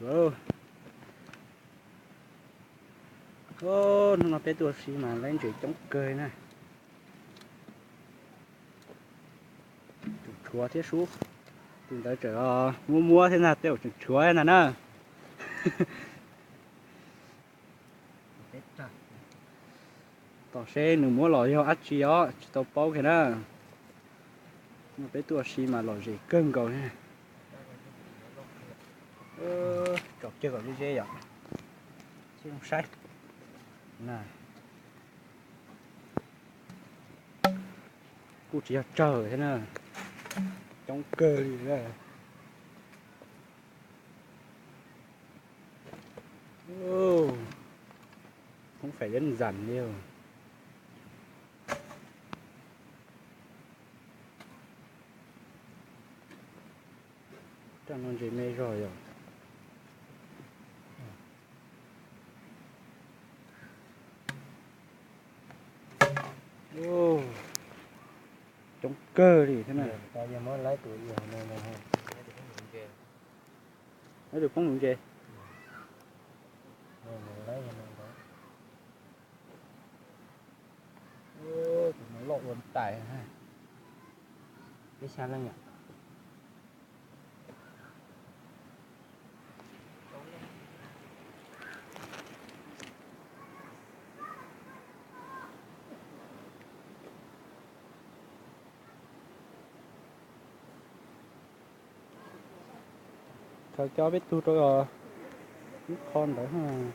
Wow. Ô, nó bé tua xí mà lên chuyện chống cười nè. Chúa thiết xuống. Tìm tới trở mua thế nào tiêu chúa nè nè. Tỏ xe nửa mua lò cho ắt chi đó, tao bao cái đó. Nó bé tua xí mà lò gì cưng cầu nè. Chọc chưa còn đi dê vậy. Chứ không sai. Nè. Cô chỉ chờ thế nè. Trong cơ đi ra. Không phải đơn giản nhiều. Cho nó gì mê rồi rồi. Trong cơ đi thế này. Tại giờ mới lấy tuổi giờ nên là Lấy được phóng lượng kìa. lấy cho nên Nó lộ luôn tải ha. cái sao lắm nhỉ? Thôi cho biết tu rồi. Con đấy ha.